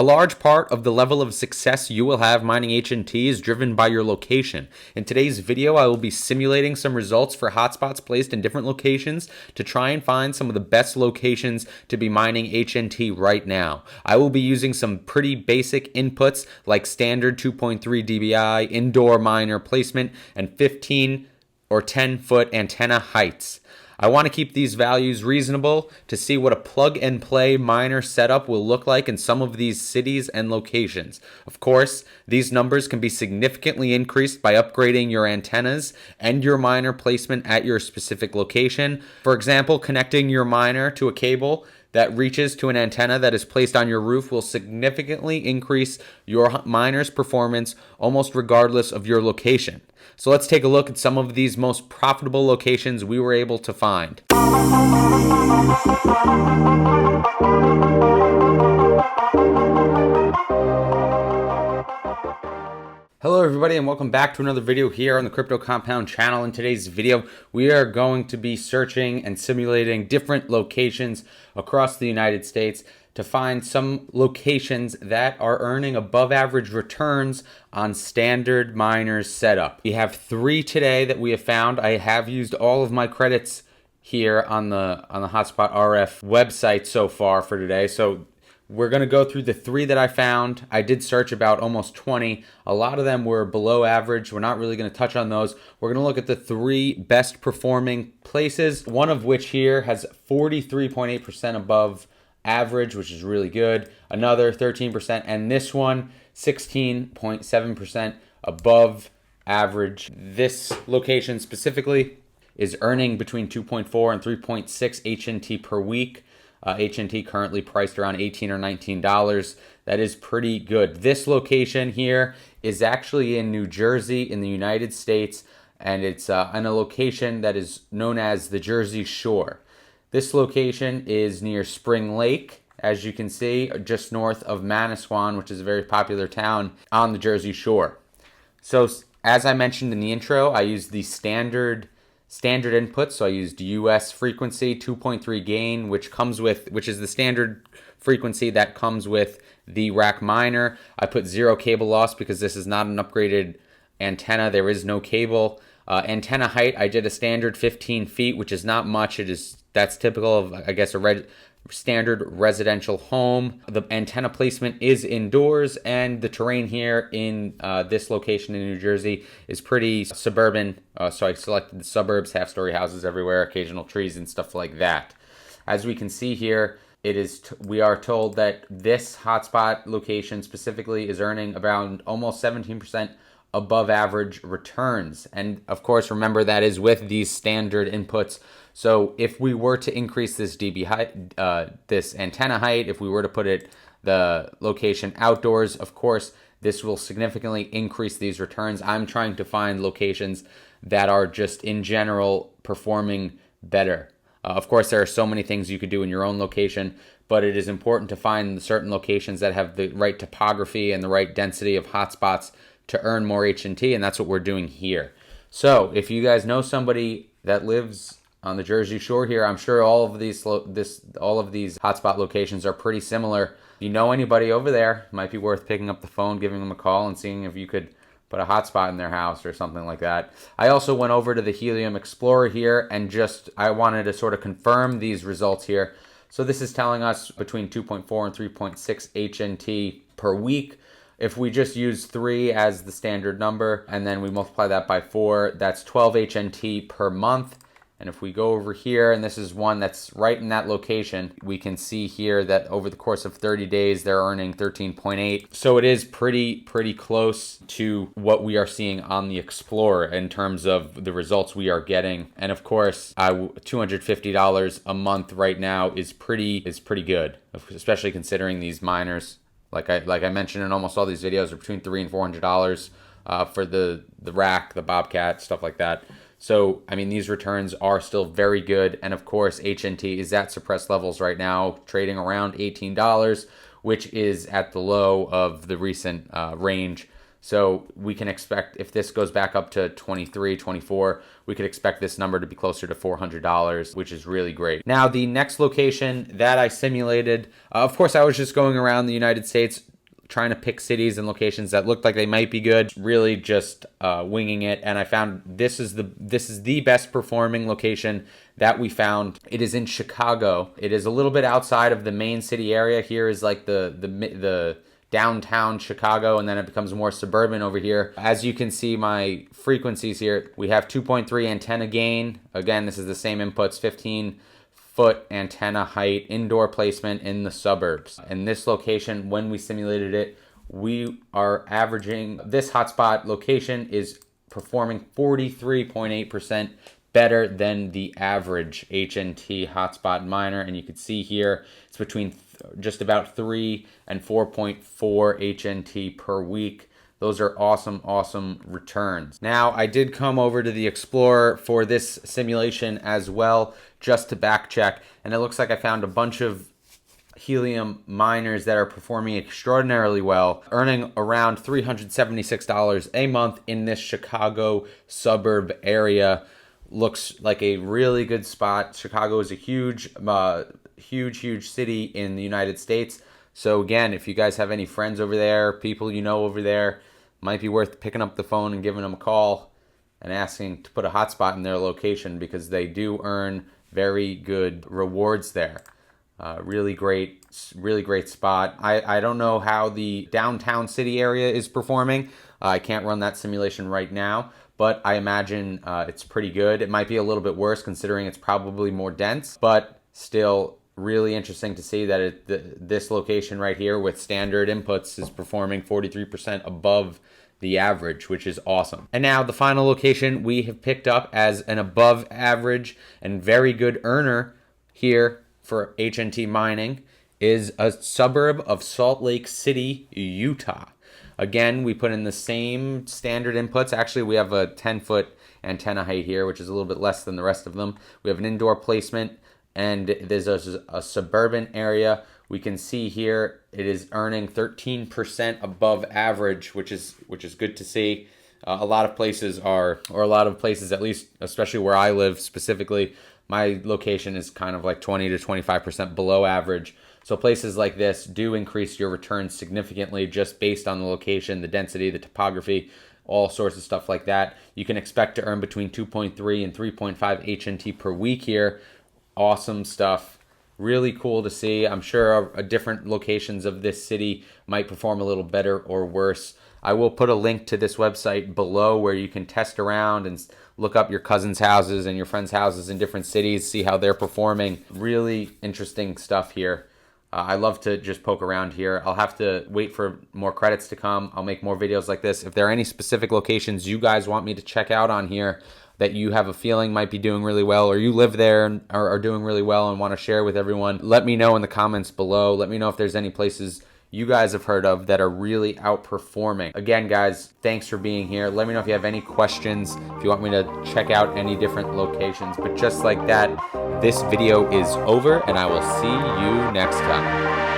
A large part of the level of success you will have mining HNT is driven by your location. In today's video, I will be simulating some results for hotspots placed in different locations to try and find some of the best locations to be mining HNT right now. I will be using some pretty basic inputs like standard 2.3 dBi, indoor miner placement, and 15 or 10-foot antenna heights. I want to keep these values reasonable to see what a plug-and-play miner setup will look like in some of these cities and locations. Of course, these numbers can be significantly increased by upgrading your antennas and your miner placement at your specific location. For example, connecting your miner to a cable that reaches to an antenna that is placed on your roof will significantly increase your miner's performance almost regardless of your location. So let's take a look at some of these most profitable locations we were able to find. Hello everybody and welcome back to another video here on the Crypto Compound channel. In today's video, we are going to be searching and simulating different locations across the United States to find some locations that are earning above average returns on standard miners setup. We have 3 today that we have found. I have used all of my credits here on the Hotspot RF website so far for today. So we're going to go through the 3 that I found. I did search about almost 20. A lot of them were below average. We're not really going to touch on those. We're going to look at the 3 best performing places, one of which here has 43.8% above average, which is really good. Another 13%, and this one 16.7% above average. This location specifically is earning between 2.4 and 3.6 HNT per week. HNT currently priced around $18 or $19. That is pretty good. This location here is actually in New Jersey in the United States, and it's in a location that is known as the Jersey Shore. This location is near Spring Lake, as you can see, just north of Manasquan, which is a very popular town on the Jersey Shore. So as I mentioned in the intro, I used the standard input. So I used US frequency 2.3 gain, which is the standard frequency that comes with the rack miner. I put 0 cable loss because this is not an upgraded antenna. There is no cable. Antenna height, I did a standard 15 feet, which is not much. That's typical of, I guess, a standard residential home. The antenna placement is indoors, and the terrain here in this location in New Jersey is pretty suburban. So I selected the suburbs, half-story houses everywhere, occasional trees and stuff like that. As we can see here, we are told that this hotspot location specifically is earning around almost 17% above average returns. And of course, remember that is with these standard inputs. So if we were to increase this dB height, this antenna height, if we were to put the location outdoors, of course, this will significantly increase these returns. I'm trying to find locations that are just in general performing better. Of course, there are so many things you could do in your own location, but it is important to find certain locations that have the right topography and the right density of hotspots to earn more HNT, and that's what we're doing here. So if you guys know somebody that lives on the Jersey Shore here, I'm sure all of these hotspot locations are pretty similar. If you know anybody over there, it might be worth picking up the phone, giving them a call, and seeing if you could put a hotspot in their house or something like that. I also went over to the Helium Explorer here, and I wanted to sort of confirm these results here. So this is telling us between 2.4 and 3.6 HNT per week. If we just use 3 as the standard number and then we multiply that by 4, that's 12 HNT per month. And if we go over here, and this is one that's right in that location, we can see here that over the course of 30 days, they're earning 13.8. So it is pretty close to what we are seeing on the Explorer in terms of the results we are getting. And of course, $250 a month right now is pretty good, especially considering these miners, like I mentioned in almost all these videos, are between $300 and $400 for the rack, the Bobcat, stuff like that. So, I mean, these returns are still very good. And of course, HNT is at suppressed levels right now, trading around $18, which is at the low of the recent range. So we can expect, if this goes back up to 23, 24, we could expect this number to be closer to $400, which is really great. Now, the next location that I simulated, of course, I was just going around the United States trying to pick cities and locations that looked like they might be good, really just winging it. And I found this is the best performing location that we found. It is in Chicago. It is a little bit outside of the main city area. Here is like the downtown Chicago, and then it becomes more suburban over here. As you can see my frequencies here, we have 2.3 antenna gain. Again, this is the same inputs, 15-foot antenna height, indoor placement in the suburbs. In this location, when we simulated it, we are averaging, this hotspot location is performing 43.8% better than the average HNT hotspot miner. And you can see here, it's between just about 3 and 4.4 HNT per week. Those are awesome returns. Now, I did come over to the Explorer for this simulation as well, just to back check, and it looks like I found a bunch of Helium miners that are performing extraordinarily well, earning around $376 a month in this Chicago suburb area. Looks like a really good spot. Chicago is a huge city in the United States. So again, if you guys have any friends over there, people you know over there, might be worth picking up the phone and giving them a call and asking to put a hotspot in their location, because they do earn very good rewards there. Really great spot. I don't know how the downtown city area is performing. I can't run that simulation right now, but I imagine it's pretty good. It might be a little bit worse considering it's probably more dense, but still really interesting to see that this location right here with standard inputs is performing 43% above the average, which is awesome. And now the final location we have picked up as an above average and very good earner here for HNT mining is a suburb of Salt Lake City, Utah. Again, we put in the same standard inputs. Actually, we have a 10-foot antenna height here, which is a little bit less than the rest of them. We have an indoor placement, and there's a suburban area. We can see here it is earning 13% above average, which is good to see. A lot of places at least, especially where I live specifically, my location is kind of like 20 to 25% below average. So places like this do increase your returns significantly just based on the location, the density, the topography, all sorts of stuff like that. You can expect to earn between 2.3 and 3.5 HNT per week here. Awesome stuff. Really cool to see. I'm sure different locations of this city might perform a little better or worse. I will put a link to this website below where you can test around and look up your cousin's houses and your friends' houses in different cities, see how they're performing. Really interesting stuff here. I love to just poke around here. I'll have to wait for more credits to come. I'll make more videos like this. If there are any specific locations you guys want me to check out on here that you have a feeling might be doing really well, or you live there and are doing really well and want to share with everyone, let me know in the comments below. Let me know if there's any places you guys have heard of that are really outperforming. Again, guys, thanks for being here. Let me know if you have any questions, if you want me to check out any different locations. But just like that, this video is over, and I will see you next time.